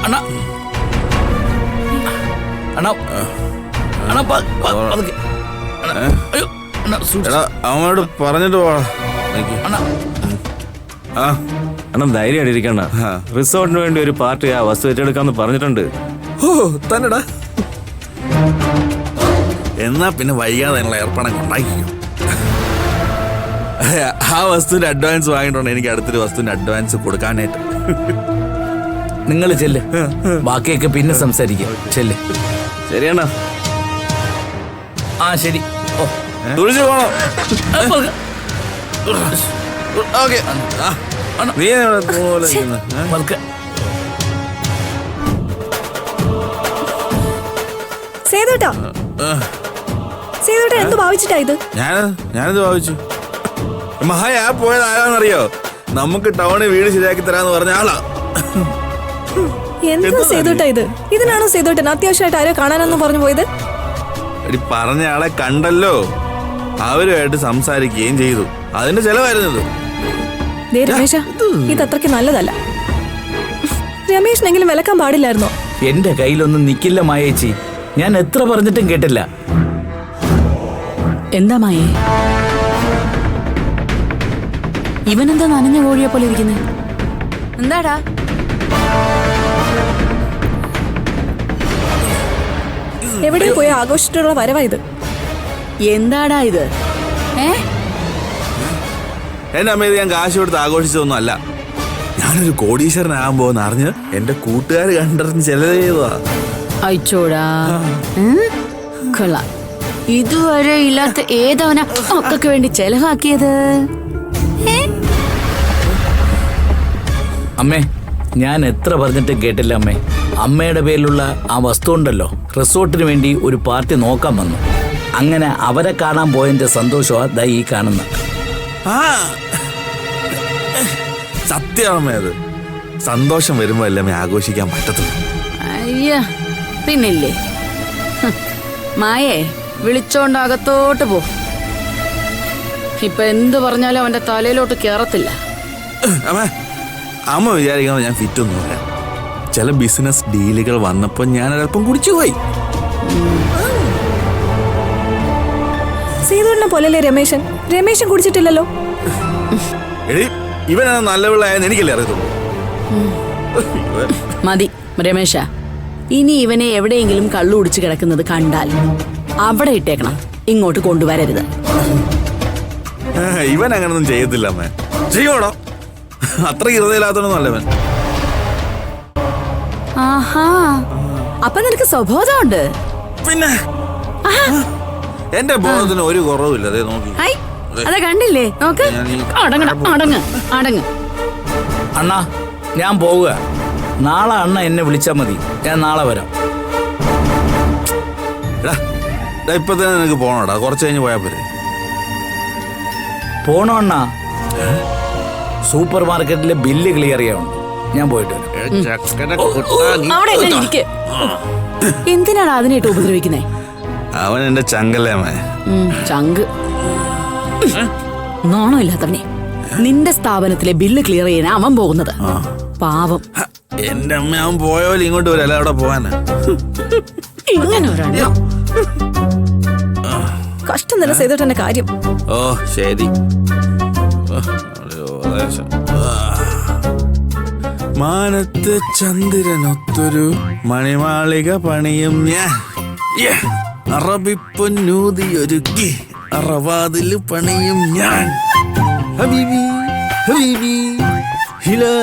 അണ്ണാ അണ്ണാ അണ്ണാ അവനോട് പറഞ്ഞിട്ട് പോവാ. അണ്ണൻ ധൈര്യമായിട്ടിരിക്കണ്ട. റിസോർട്ടിന് വേണ്ടി ഒരു പാർട്ടി ആ വസ്തു ഏറ്റെടുക്കാന്ന് പറഞ്ഞിട്ടുണ്ട്. ഓ തന്നെടാ. എന്നാ പിന്നെ വൈകാതെ ഞങ്ങൾ ഏർപ്പാടൊക്കെ ഉണ്ടാക്കിക്കും. ആ വസ്തുവിന്റെ അഡ്വാൻസ് വാങ്ങിയിട്ടുണ്ട്. എനിക്ക് അടുത്തൊരു വസ്തുവിന്റെ അഡ്വാൻസ് കൊടുക്കാനായിട്ട്. നിങ്ങൾ ചെല്ല്, ബാക്കിയൊക്കെ പിന്നെ സംസാരിക്കാം. ചെല്ല്. ശരിയണ്ണ. ആ ശരി. ഓ തുളിച്ചു പോണം. ഓക്കെ. നീ സേതുട്ടാ എന്ത് ഭാവിച്ചിട്ടാ ഇത്? ഞാനെന്ത് ഭാവിച്ചു? മഹായ പോയത് ആരാന്നറിയോ? നമുക്ക് ടൗണിൽ വീട് ശരിയാക്കി തരാന്ന് പറഞ്ഞ ആളാ. എന്താ സേതുട്ടാ ഇത്? ഇതിനാണോ സേതുട്ടൻ അത്യാവശ്യമായിട്ട് ആരോ കാണാനെന്ന് പറഞ്ഞു പോയത്? പറഞ്ഞ ആളെ കണ്ടല്ലോ, അവരുമായിട്ട് സംസാരിക്കുകയും ചെയ്തു. അതിന്റെ ചെലവായിരുന്നത്. രമേശ, ഇത് അത്രയ്ക്ക് നല്ലതല്ല. രമേശിനെങ്കിലും വിലക്കാൻ പാടില്ലായിരുന്നോ? എന്റെ കയ്യിലൊന്നും നിക്കില്ല മായേച്ചി. ഞാൻ എത്ര പറഞ്ഞിട്ടും കേട്ടില്ല. എന്താ മായേ, ഇവനെന്താ നനഞ്ഞ കോഴിയെ പോലെ ഇരിക്കുന്നത്? എന്താടാ? എവിടെയും പോയി ആഘോഷിച്ചിട്ടുള്ള വരവാ ഇത്. എന്താടാ ഇത്? എന്റെ അമ്മ, ഇത് ഞാൻ കാശ് കൊടുത്ത് ആഘോഷിച്ചതൊന്നും അല്ല. ഞാനൊരു കോടീശ്വരനാകാൻ അറിഞ്ഞ് എന്റെ കൂട്ടുകാർ കണ്ടറിഞ്ഞ് ചെലവ് ചെയ്തതാ. അയച്ചോടാ. കൊള്ളാം. ഇതുവരെ ഇല്ലാത്ത ഏതവനാ മക്കൾക്ക് വേണ്ടി ചെലവാക്കിയത്? അമ്മേ, ഞാൻ എത്ര പറഞ്ഞിട്ടും കേട്ടില്ല അമ്മേ. അമ്മയുടെ പേരിലുള്ള ആ വസ്തു ഉണ്ടല്ലോ, റിസോർട്ടിന് വേണ്ടി ഒരു പാർട്ടി നോക്കാൻ വന്നു. അങ്ങനെ അവരെ കാണാൻ പോയതിന്റെ സന്തോഷമാണ് ദാ ഈ കാണുന്ന. സത്യമാമേ, അത് സന്തോഷം വരുമ്പോ അല്ലേ ആഘോഷിക്കാൻ പറ്റത്തുള്ളൂ. അയ്യ പിന്നില്ലേ. മായേ, വിളിച്ചോണ്ട് അകത്തോട്ട് പോ. ഇപ്പൊ എന്ത് പറഞ്ഞാലും അവന്റെ തലയിലോട്ട് കേറത്തില്ല. അമ്മ വിചാരിക്കണം ഞാൻ ഫിറ്റൊന്നുമില്ല. ചില ബിസിനസ് ഡീലുകൾ വന്നപ്പോ ഞാൻ അല്പം കുടിച്ചുപോയി. സേതുവിനെ പോലല്ലേ രമേശൻ? രമേശൻ കുടിച്ചിട്ടില്ലല്ലോ. ഇവനാണ് നല്ല പിള്ളയായെന്ന് എനിക്കല്ലേ അറിയത്തുള്ളൂ. മതി രമേശ, ഇനി ഇവനെ എവിടെയെങ്കിലും കള്ളു കുടിച്ച് കിടക്കുന്നത് കണ്ടാൽ അവിടെ ഇട്ടേക്കണം, ഇങ്ങോട്ട് കൊണ്ടുവരരുത്. ഇവൻ അങ്ങനൊന്നും ചെയ്യത്തില്ല അമ്മേ. ചെയ്യോടോ, അത്ര ഹൃദയമില്ലാത്തതൊന്നും അല്ല ഇവൻ. ആഹാ, അപ്പൊ നിനക്ക് സ്വബോധമുണ്ട്. പിന്നെ എന്റെ ബോധത്തിന് ഒരു കുറവില്ല. അതേ നോക്കി. അതെ കണ്ടില്ലേ, നോക്ക്. അടങ്ങ്. അണ്ണാ, ഞാൻ പോവുക. നാളെ അണ്ണ എന്നെ വിളിച്ചാൽ മതി, ഞാൻ നാളെ വരാം. ഇപ്പൊ തന്നെ നിനക്ക് പോണോടാ? കുറച്ച് കഴിഞ്ഞ് പോയാ പോരെ? പോണോ അണ്ണാ? സൂപ്പർ മാർക്കറ്റിലെ ബില്ല് ക്ലിയർ ചെയ്യാനുണ്ട്. ഞാൻ പോയിട്ട് എന്തിനാണ് അതിനായിട്ട് ഉപദ്രവിക്കുന്നേ? അവൻ എന്റെ ചങ്കല്ലേ അമ്മേ. ചങ്ക് നാണോ ഇല്ലാത്തവനെ. നിന്റെ സ്ഥാപനത്തിലെ ബില്ല് ക്ലിയർ ചെയ്യാൻ അവൻ പോകുന്നത്. പാവം. എന്റെ അമ്മ, അവൻ പോയോലും ഇങ്ങോട്ട് വരും, അല്ല അവിടെ പോവാനാ. ഇങ്ങനെ ഒരെണ്ണം. കഷ്ടം തന്നെ സേതുട്ടന്റെ കാര്യം. ഓ ശരി. മാനത്ത് ചന്ദ്രനൊത്തൊരു മണിമാളിക പണിയും ഞാൻ. അറബിപ്പൊന്നൂതിയൊരുക്കി അറവാതില് പണിയും ഞാൻ. ഹബീബി ഹബീബി ഹിലാ